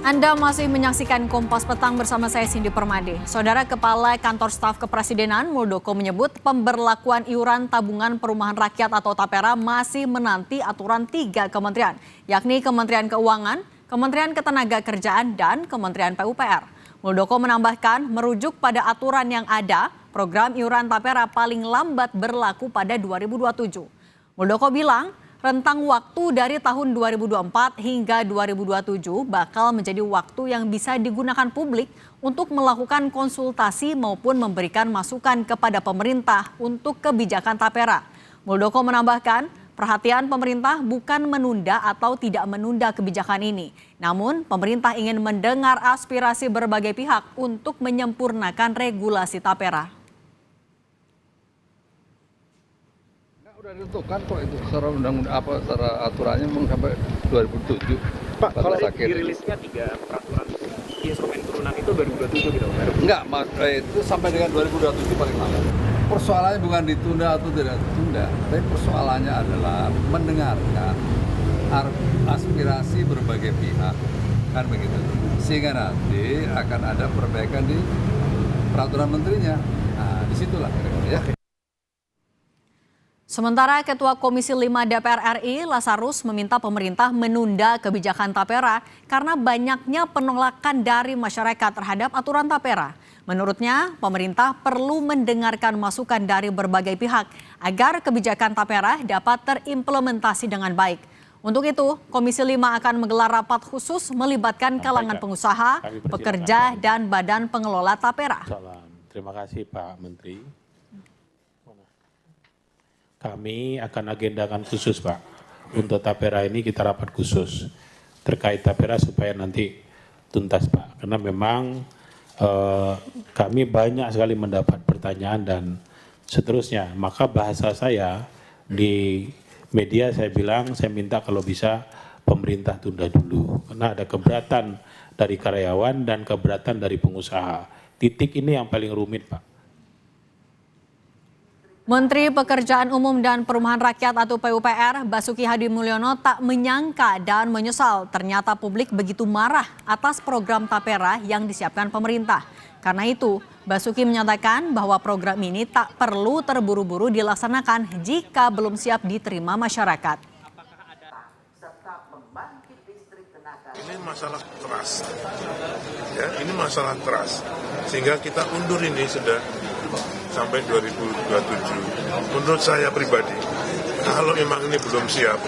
Anda masih menyaksikan Kompas Petang bersama saya Cindy Permade. Saudara Kepala Kantor Staf Kepresidenan Muldoko menyebut pemberlakuan iuran tabungan perumahan rakyat atau TAPERA masih menanti aturan 3 kementerian, yakni Kementerian Keuangan, Kementerian Ketenagakerjaan, dan Kementerian PUPR. Muldoko menambahkan merujuk pada aturan yang ada, program iuran TAPERA paling lambat berlaku pada 2027. Muldoko bilang, rentang waktu dari tahun 2024 hingga 2027 bakal menjadi waktu yang bisa digunakan publik untuk melakukan konsultasi maupun memberikan masukan kepada pemerintah untuk kebijakan TAPERA. Muldoko menambahkan, perhatian pemerintah bukan menunda atau tidak menunda kebijakan ini. Namun, pemerintah ingin mendengar aspirasi berbagai pihak untuk menyempurnakan regulasi TAPERA. Udah ditentukan kok itu secara undang-undang secara aturannya memang sampai 2007. Pak, kalau dirilisnya 3 peraturan instrumen turunan itu 2027 gitu, Pak? Enggak, itu sampai dengan 2027 paling lama. Persoalannya bukan ditunda atau tidak ditunda, tapi persoalannya adalah mendengarkan aspirasi berbagai pihak, kan begitu. Sehingga nanti akan ada perbaikan di peraturan menterinya. Nah, disitulah kira-kira ya. Sementara Ketua Komisi 5 DPR RI, Lazarus, meminta pemerintah menunda kebijakan TAPERA karena banyaknya penolakan dari masyarakat terhadap aturan TAPERA. Menurutnya, pemerintah perlu mendengarkan masukan dari berbagai pihak agar kebijakan TAPERA dapat terimplementasi dengan baik. Untuk itu, Komisi 5 akan menggelar rapat khusus melibatkan kalangan pengusaha, pekerja, dan badan pengelola TAPERA. Terima kasih Pak Menteri. Kami akan agendakan khusus Pak, untuk TAPERA ini kita rapat khusus terkait TAPERA supaya nanti tuntas Pak. Karena memang kami banyak sekali mendapat pertanyaan dan seterusnya. Maka bahasa saya di media saya bilang, saya minta kalau bisa pemerintah tunda dulu. Karena ada keberatan dari karyawan dan keberatan dari pengusaha. Titik ini yang paling rumit Pak. Menteri Pekerjaan Umum dan Perumahan Rakyat atau PUPR, Basuki Hadimulyono tak menyangka dan menyesal ternyata publik begitu marah atas program TAPERA yang disiapkan pemerintah. Karena itu, Basuki menyatakan bahwa program ini tak perlu terburu-buru dilaksanakan jika belum siap diterima masyarakat. Ini masalah trust, ya, ini masalah trust, sehingga kita undur ini sudah sampai 2027. Menurut saya pribadi, kalau memang ini belum siap,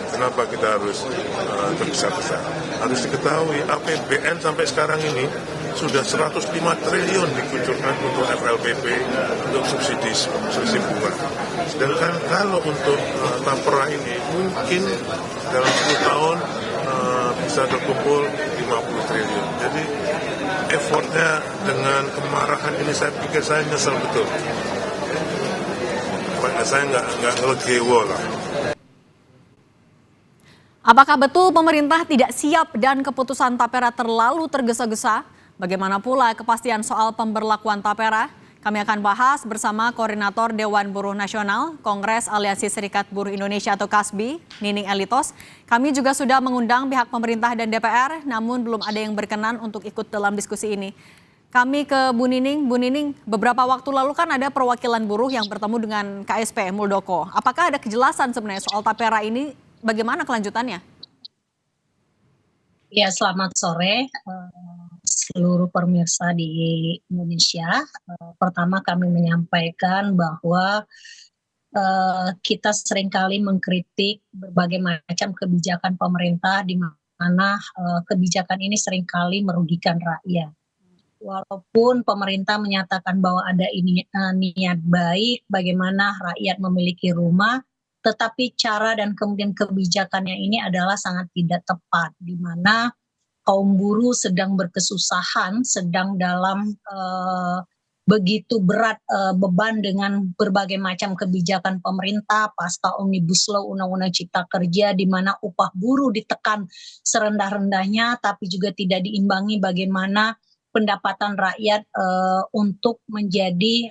kenapa kita harus tergesa-gesa? Harus diketahui APBN sampai sekarang ini sudah 105 triliun dikucurkan untuk FLPP, untuk subsidi bunga. Sedangkan kalau untuk TAPERA ini mungkin dalam 10 tahun bisa terkumpul 50 triliun. Jadi effortnya dengan kemarahan ini saya pikir saya nyesel betul. Makanya saya nggak ngelegewo lah. Apakah betul pemerintah tidak siap dan keputusan TAPERA terlalu tergesa-gesa? Bagaimana pula kepastian soal pemberlakuan TAPERA? Kami akan bahas bersama Koordinator Dewan Buruh Nasional, Kongres Aliansi Serikat Buruh Indonesia atau KASBI, Nining Elitos. Kami juga sudah mengundang pihak pemerintah dan DPR, namun belum ada yang berkenan untuk ikut dalam diskusi ini. Kami ke Bu Nining. Bu Nining, beberapa waktu lalu kan ada perwakilan buruh yang bertemu dengan KSP Muldoko. Apakah ada kejelasan sebenarnya soal TAPERA ini? Bagaimana kelanjutannya? Ya, selamat sore seluruh pemirsa di Indonesia. Pertama kami menyampaikan bahwa kita seringkali mengkritik berbagai macam kebijakan pemerintah di mana kebijakan ini seringkali merugikan rakyat. Walaupun pemerintah menyatakan bahwa ada niat baik bagaimana rakyat memiliki rumah, tetapi cara dan kemudian kebijakannya ini adalah sangat tidak tepat, di mana kaum buruh sedang berkesusahan, sedang dalam begitu berat beban dengan berbagai macam kebijakan pemerintah, pasca Omnibus Law, Undang-Undang Cipta Kerja, di mana upah buruh ditekan serendah-rendahnya, tapi juga tidak diimbangi bagaimana pendapatan rakyat untuk menjadi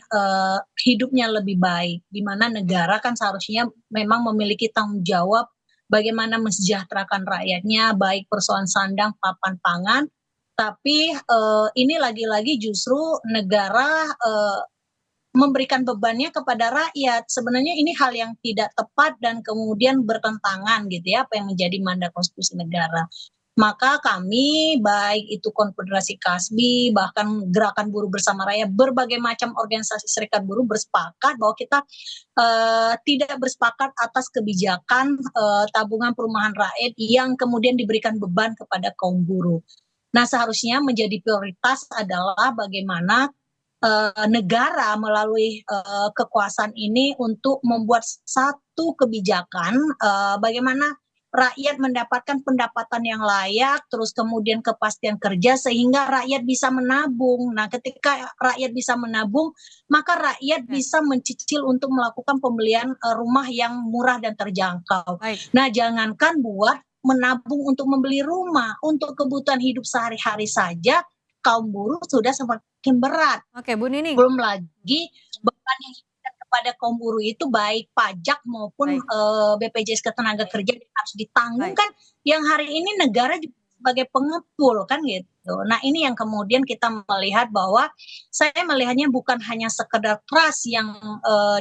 hidupnya lebih baik, di mana negara kan seharusnya memang memiliki tanggung jawab bagaimana mensejahterakan rakyatnya, baik persoalan sandang, papan, pangan. Tapi ini lagi-lagi justru negara memberikan bebannya kepada rakyat. Sebenarnya ini hal yang tidak tepat dan kemudian bertentangan gitu ya, apa yang menjadi mandat konstitusi negara. Maka kami, baik itu Konfederasi Kasbi, bahkan Gerakan Buruh Bersama Rakyat, berbagai macam organisasi serikat buruh bersepakat bahwa kita tidak bersepakat atas kebijakan tabungan perumahan rakyat yang kemudian diberikan beban kepada kaum buruh. Nah, seharusnya menjadi prioritas adalah bagaimana negara melalui kekuasaan ini untuk membuat satu kebijakan bagaimana rakyat mendapatkan pendapatan yang layak, terus kemudian kepastian kerja sehingga rakyat bisa menabung. Nah, ketika rakyat bisa menabung, maka rakyat bisa mencicil untuk melakukan pembelian rumah yang murah dan terjangkau. Baik. Nah, jangankan buat menabung untuk membeli rumah, untuk kebutuhan hidup sehari-hari saja kaum buruh sudah semakin berat. Oke, Bu Nining. Belum lagi beban yang diberikan kepada kaum buruh itu baik pajak maupun BPJS Ketenagakerjaan harus ditanggung kan, yang hari ini negara juga sebagai pengepul kan gitu. Nah, ini yang kemudian kita melihat bahwa saya melihatnya bukan hanya sekedar trust yang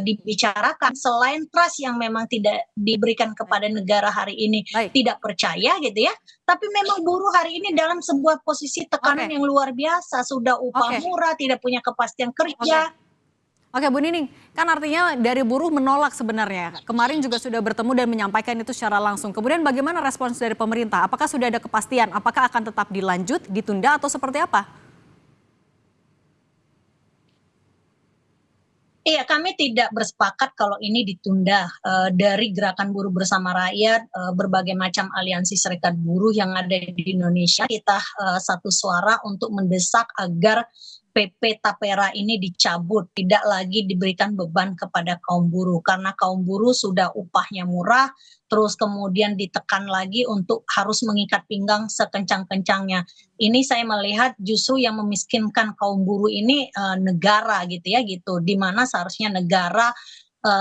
dibicarakan, selain trust yang memang tidak diberikan kepada negara hari ini, tidak percaya gitu ya, tapi memang buruh hari ini dalam sebuah posisi tekanan yang luar biasa, sudah upah murah, tidak punya kepastian kerja. Oke, Bu Nining, kan artinya dari buruh menolak sebenarnya. Kemarin juga sudah bertemu dan menyampaikan itu secara langsung. Kemudian bagaimana respons dari pemerintah? Apakah sudah ada kepastian? Apakah akan tetap dilanjut, ditunda atau seperti apa? Iya, kami tidak bersepakat kalau ini ditunda. Dari Gerakan Buruh Bersama Rakyat, berbagai macam aliansi serikat buruh yang ada di Indonesia, kita satu suara untuk mendesak agar PP Tapera ini dicabut, tidak lagi diberikan beban kepada kaum buruh, karena kaum buruh sudah upahnya murah, terus kemudian ditekan lagi untuk harus mengikat pinggang sekencang-kencangnya. Ini saya melihat justru yang memiskinkan kaum buruh ini negara gitu ya, gitu, di mana seharusnya negara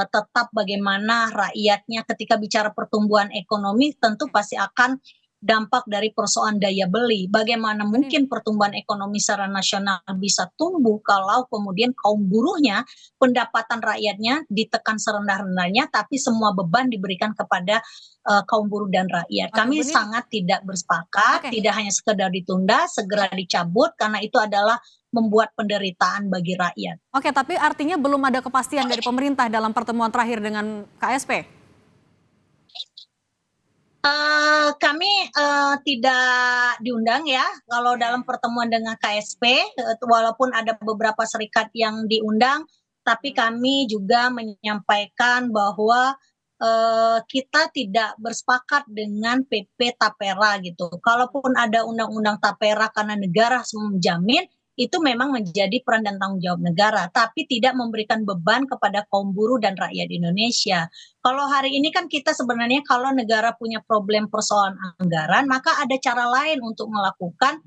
tetap bagaimana rakyatnya ketika bicara pertumbuhan ekonomi tentu pasti akan dampak dari persoalan daya beli. Bagaimana mungkin pertumbuhan ekonomi secara nasional bisa tumbuh kalau kemudian kaum buruhnya, pendapatan rakyatnya ditekan serendah-rendahnya, tapi semua beban diberikan kepada kaum buruh dan rakyat. Kami sangat tidak bersepakat, tidak hanya sekedar ditunda, segera dicabut, karena itu adalah membuat penderitaan bagi rakyat. Oke, tapi artinya belum ada kepastian dari pemerintah dalam pertemuan terakhir dengan KSP? Kami tidak diundang ya kalau dalam pertemuan dengan KSP, walaupun ada beberapa serikat yang diundang, tapi kami juga menyampaikan bahwa kita tidak bersepakat dengan PP Tapera gitu. Kalaupun ada undang-undang Tapera karena negara harus menjamin, itu memang menjadi peran dan tanggung jawab negara, tapi tidak memberikan beban kepada kaum buruh dan rakyat Indonesia. Kalau hari ini kan kita sebenarnya kalau negara punya problem persoalan anggaran, maka ada cara lain untuk melakukan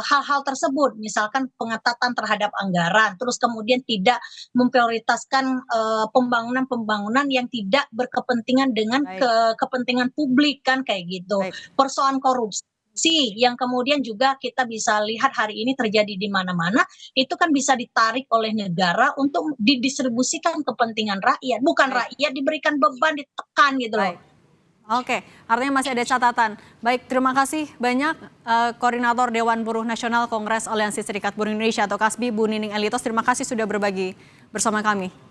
hal-hal tersebut, misalkan pengetatan terhadap anggaran, terus kemudian tidak memprioritaskan pembangunan-pembangunan yang tidak berkepentingan dengan kepentingan publik kan kayak gitu. Persoalan korupsi yang kemudian juga kita bisa lihat hari ini terjadi di mana-mana, itu kan bisa ditarik oleh negara untuk didistribusikan kepentingan rakyat, bukan rakyat diberikan beban, ditekan gitu loh. Oke, artinya masih ada catatan. Baik, terima kasih banyak Koordinator Dewan Buruh Nasional Kongres Aliansi Serikat Buruh Indonesia atau KASBI, Bu Nining Elitos. Terima kasih sudah berbagi bersama kami.